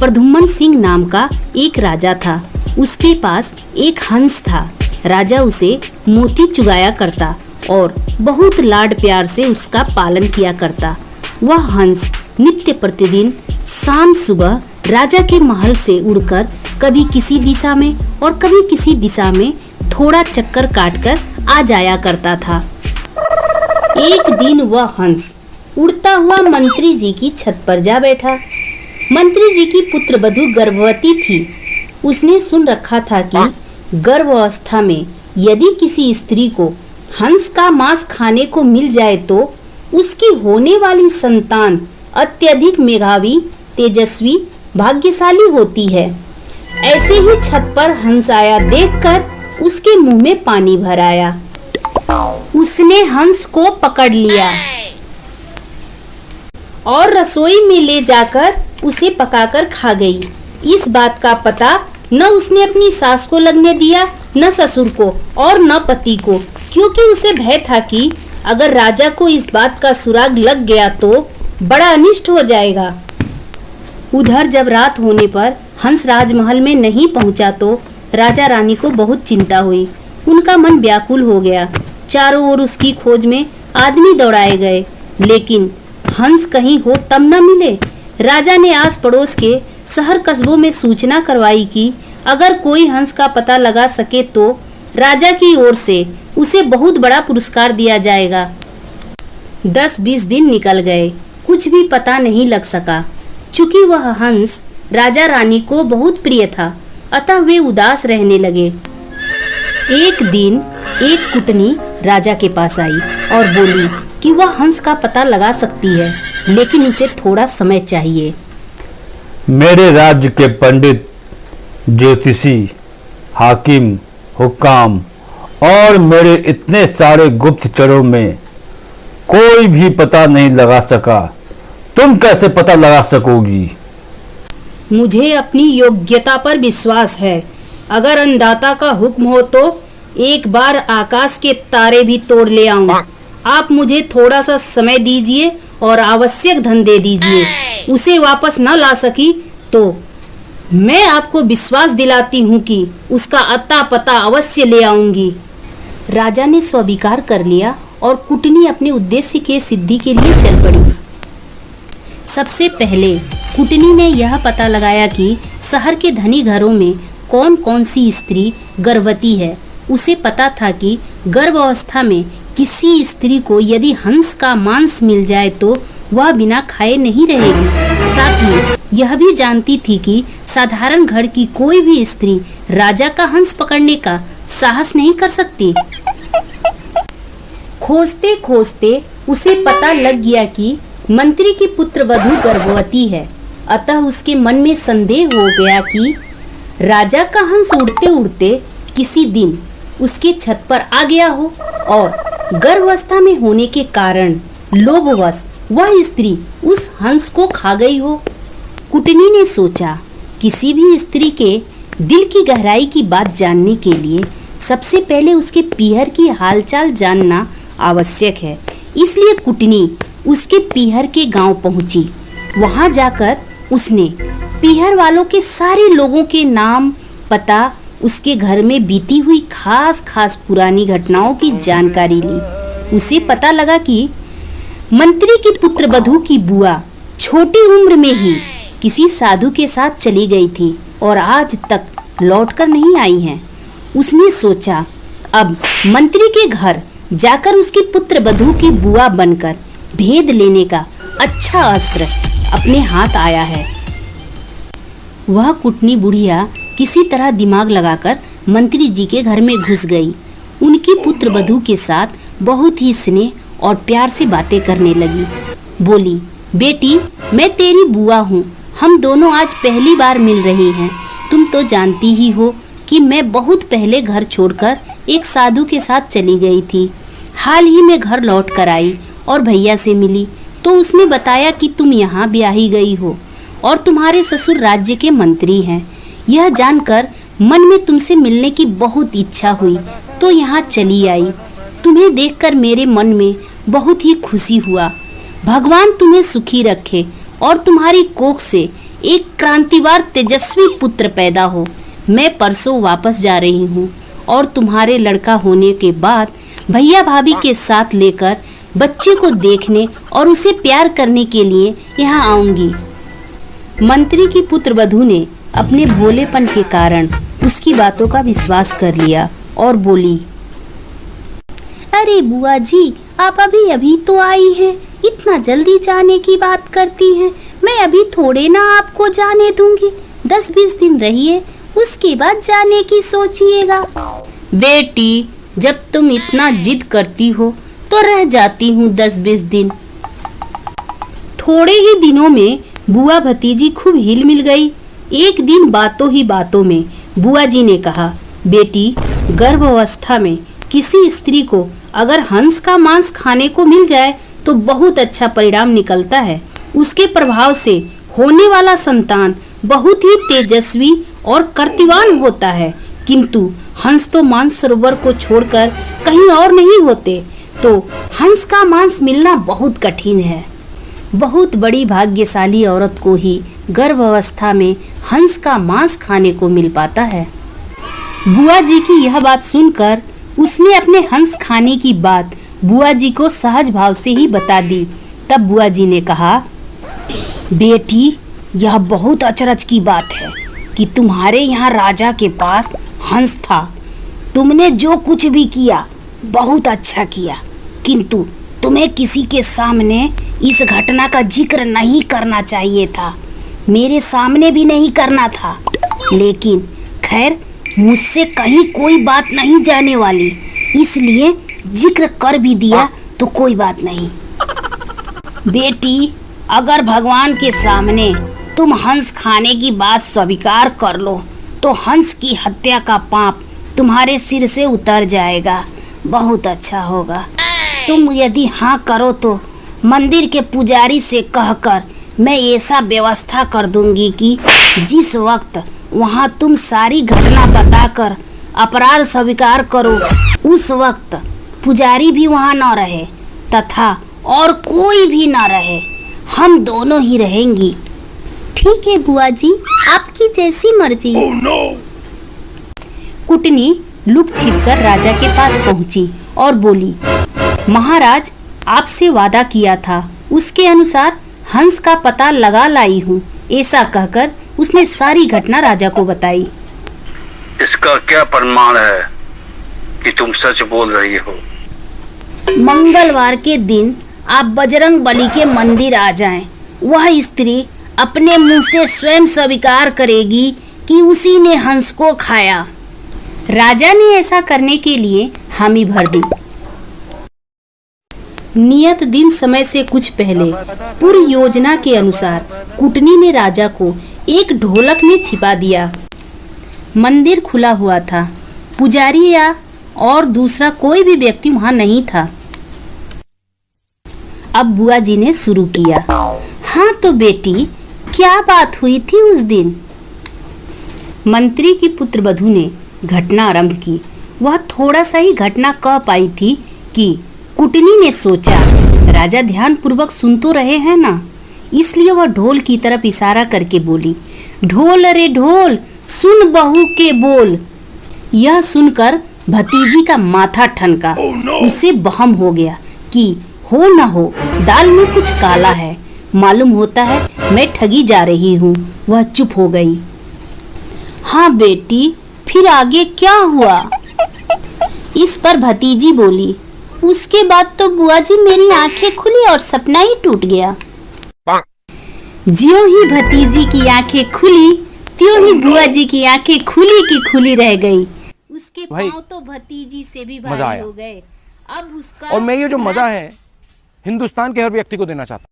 प्रद्युम्न सिंह नाम का एक राजा था। उसके पास एक हंस था। राजा उसे मोती चुगाया करता और बहुत लाड प्यार से उसका पालन किया करता। वह हंस नित्य प्रतिदिन शाम सुबह राजा के महल से उड़कर कभी किसी दिशा में और कभी किसी दिशा में थोड़ा चक्कर काटकर आ जाया करता था। एक दिन वह हंस उड़ता हुआ मंत्री जी की छत पर जा बैठा। मंत्री जी की पुत्रवधू गर्भवती थी। उसने सुन रखा था कि गर्भावस्था में यदि किसी स्त्री को हंस का मांस खाने को मिल जाए तो उसकी होने वाली संतान अत्यधिक मेधावी, तेजस्वी, भाग्यशाली होती है। ऐसे ही छत पर हंस आया देखकर उसके मुंह में पानी भर आया। उसने हंस को पकड़ लिया और रसोई में ले जाकर उसे पकाकर खा गई। इस बात का पता न उसने अपनी सास को लगने दिया, न ससुर को और न पति को, क्योंकि उसे भय था कि अगर राजा को इस बात का सुराग लग गया तो बड़ा अनिष्ट हो जाएगा। उधर जब रात होने पर हंस राजमहल में नहीं पहुंचा तो राजा रानी को बहुत चिंता हुई। उनका मन व्याकुल हो गया। चारों ओर उसकी खोज में आदमी दौड़ाए गए, लेकिन हंस कहीं हो तब न मिले। राजा ने आस पड़ोस के शहर कस्बों में सूचना करवाई कि अगर कोई हंस का पता लगा सके तो राजा की ओर से उसे बहुत बड़ा पुरस्कार दिया जाएगा। 10-20 दिन निकल गए, कुछ भी पता नहीं लग सका। चूंकि वह हंस राजा रानी को बहुत प्रिय था, अतः वे उदास रहने लगे। एक दिन एक कुटनी राजा के पास आई और बोली कि वह हंस का पता लगा सकती है, लेकिन उसे थोड़ा समय चाहिए। मेरे राज्य के पंडित, ज्योतिषी, हाकिम, हुक्काम और मेरे इतने सारे गुप्तचरों में कोई भी पता नहीं लगा सका। तुम कैसे पता लगा सकोगी? मुझे अपनी योग्यता पर विश्वास है। अगर अंदाता का हुक्म हो तो एक बार आकाश के तारे भी तोड़ ले आऊं। आप मुझे थोड़ा सा समय दीजिए और आवश्यक धन दे दीजिए। उसे वापस न ला सकी तो मैं आपको विश्वास दिलाती हूँ कि उसका अता पता अवश्य ले आऊंगी। राजा ने स्वीकार कर लिया और कुटनी अपने उद्देश्य के सिद्धि के लिए चल पड़ी। सबसे पहले कुटनी ने यह पता लगाया कि शहर के धनी घरों में कौन कौन सी स्त्री गर्भवती है। उसे पता था कि गर्भावस्था में किसी स्त्री को यदि हंस का मांस मिल जाए तो वह बिना खाए नहीं रहेगी। साथ ही यह भी जानती थी कि साधारण घर की कोई भी स्त्री राजा का हंस पकड़ने का साहस नहीं कर सकती। खोजते खोजते उसे पता लग गया कि मंत्री की पुत्रवधू गर्भवती है। अतः उसके मन में संदेह हो गया कि राजा का हंस उड़ते उड़ते किसी दिन उसके छत पर आ गया हो और गर्भावस्था में होने के कारण लोभवश वह स्त्री उस हंस को खा गई हो। कुटनी ने सोचा, किसी भी स्त्री के दिल की गहराई की बात जानने के लिए सबसे पहले उसके पीहर की हालचाल जानना आवश्यक है। इसलिए कुटनी उसके पीहर के गांव पहुंची। वहां जाकर उसने पीहर वालों के सारे लोगों के नाम, पता, उसके घर में बीती हुई खास पुरानी घटनाओं की जानकारी ली। उसे पता लगा कि मंत्री की पुत्रवधू की बुआ छोटी उम्र में ही किसी साधु के साथ चली गई थी और आज तक लौटकर नहीं आई हैं। उसने सोचा, अब मंत्री के घर जाकर उसकी पुत्रवधू की बुआ बनकर भेद लेने का अच्छा अस्त्र अपने हाथ आया है। वह कुटनी बुढ़िया किसी तरह दिमाग लगाकर मंत्री जी के घर में घुस गई। उनकी पुत्रवधू के साथ बहुत ही स्नेह और प्यार से बातें करने लगी। बोली, बेटी, मैं तेरी बुआ हूँ। हम दोनों आज पहली बार मिल रही हैं। तुम तो जानती ही हो कि मैं बहुत पहले घर छोड़कर एक साधु के साथ चली गई थी। हाल ही में घर लौट कर आई और भैया से मिली तो उसने बताया कि तुम यहाँ ब्याही गई हो और तुम्हारे ससुर राज्य के मंत्री हैं। यह जानकर मन में तुमसे मिलने की बहुत इच्छा हुई तो यहाँ चली आई। तुम्हें देखकर मेरे मन में बहुत ही खुशी हुआ। भगवान तुम्हें सुखी रखे और तुम्हारी कोख से एक क्रांतिवान तेजस्वी पुत्र पैदा हो। मैं परसों वापस जा रही हूँ और तुम्हारे लड़का होने के बाद भैया भाभी के साथ लेकर बच्चे को देखने और उसे प्यार करने के लिए यहाँ आऊंगी। मंत्री की पुत्रवधू ने अपने भोलेपन के कारण उसकी बातों का विश्वास कर लिया और बोली, अरे बुआ जी, आप अभी अभी तो आई हैं, इतना जल्दी जाने की बात करती हैं। मैं अभी थोड़े ना आपको जाने दूंगी, 10-20 दिन रहिए, उसके बाद जाने की सोचिएगा। बेटी, जब तुम इतना जिद करती हो तो रह जाती हूँ 10-20 दिन। थोड़े ही दिनों में बुआ भतीजी खूब हिल मिल गई। एक दिन बातों ही बातों में बुआ जी ने कहा, बेटी, गर्भावस्था में किसी स्त्री को अगर हंस का मांस खाने को मिल जाए तो बहुत अच्छा परिणाम निकलता है। उसके प्रभाव से होने वाला संतान बहुत ही तेजस्वी और कर्तिवान होता है। किंतु हंस तो मानसरोवर को छोड़कर कहीं और नहीं होते, तो हंस का मांस मिलना बहुत कठिन है। बहुत बड़ी भाग्यशाली औरत को ही गर्भावस्था में हंस का मांस खाने को मिल पाता है। बुआ जी की यह बात सुनकर उसने अपने हंस खाने की बात बुआ जी को सहज भाव से ही बता दी। तब बुआ जी ने कहा, बेटी, यह बहुत अचरज की बात है कि तुम्हारे यहाँ राजा के पास हंस था। तुमने जो कुछ भी किया बहुत अच्छा किया, किंतु तुम्हें किसी के सामने इस घटना का जिक्र नहीं करना चाहिए था, मेरे सामने भी नहीं करना था। लेकिन खैर, मुझसे कहीं कोई बात नहीं जाने वाली, इसलिए जिक्र कर भी दिया तो कोई बात नहीं। बेटी, अगर भगवान के सामने तुम हंस खाने की बात स्वीकार कर लो तो हंस की हत्या का पाप तुम्हारे सिर से उतर जाएगा, बहुत अच्छा होगा। तुम यदि हाँ करो तो मंदिर के पुजारी से कहकर मैं ऐसा व्यवस्था कर दूंगी कि जिस वक्त वहाँ तुम सारी घटना बताकर अपराध स्वीकार करो, उस वक्त पुजारी भी वहाँ न रहे तथा और कोई भी न रहे, हम दोनों ही रहेंगी। ठीक है बुआ जी, आपकी जैसी मर्जी। कुटनी लुक छिपकर राजा के पास पहुंची और बोली, महाराज, आपसे वादा किया था, उसके अनुसार हंस का पता लगा लाई हूँ। ऐसा कहकर उसने सारी घटना राजा को बताई। इसका क्या प्रमाण है कि तुम सच बोल रही हो? मंगलवार के दिन आप बजरंग बली के मंदिर आ जाएं। वह स्त्री अपने मुंह से स्वयं स्वीकार करेगी कि उसी ने हंस को खाया। राजा ने ऐसा करने के लिए हामी भर दी। नियत दिन समय से कुछ पहले पूर्व योजना के अनुसार कुटनी ने राजा को एक ढोलक में छिपा दिया। मंदिर खुला हुआ था, पुजारी या और दूसरा कोई भी व्यक्ति वहां नहीं था। अब बुआ जी ने शुरू किया, हाँ तो बेटी, क्या बात हुई थी उस दिन? मंत्री की पुत्रवधू ने घटना आरंभ की। वह थोड़ा सा ही घटना कह पाई थी कि कुटनी ने सोचा, राजा ध्यान पूर्वक सुन तो रहे हैं ना, इसलिए वह ढोल की तरफ इशारा करके बोली, ढोल रे ढोल, सुन बहू के बोल। यह सुनकर भतीजी का माथा ठनका। उसे बहम हो गया कि हो न हो दाल में कुछ काला है, मालूम होता है मैं ठगी जा रही हूँ। वह चुप हो गई। हाँ बेटी, फिर आगे क्या हुआ? इस पर भतीजी बोली, उसके बाद तो बुआ जी मेरी आंखें खुली और सपना ही टूट गया। ज्यों ही भतीजी की आंखें खुली, त्यों ही बुआ जी की आंखें खुली की खुली रह गई। उसके पांव तो भतीजी से भी भारी हो गए। अब उसका और मैं ये जो मजा है हिंदुस्तान के हर व्यक्ति को देना चाहता हूँ।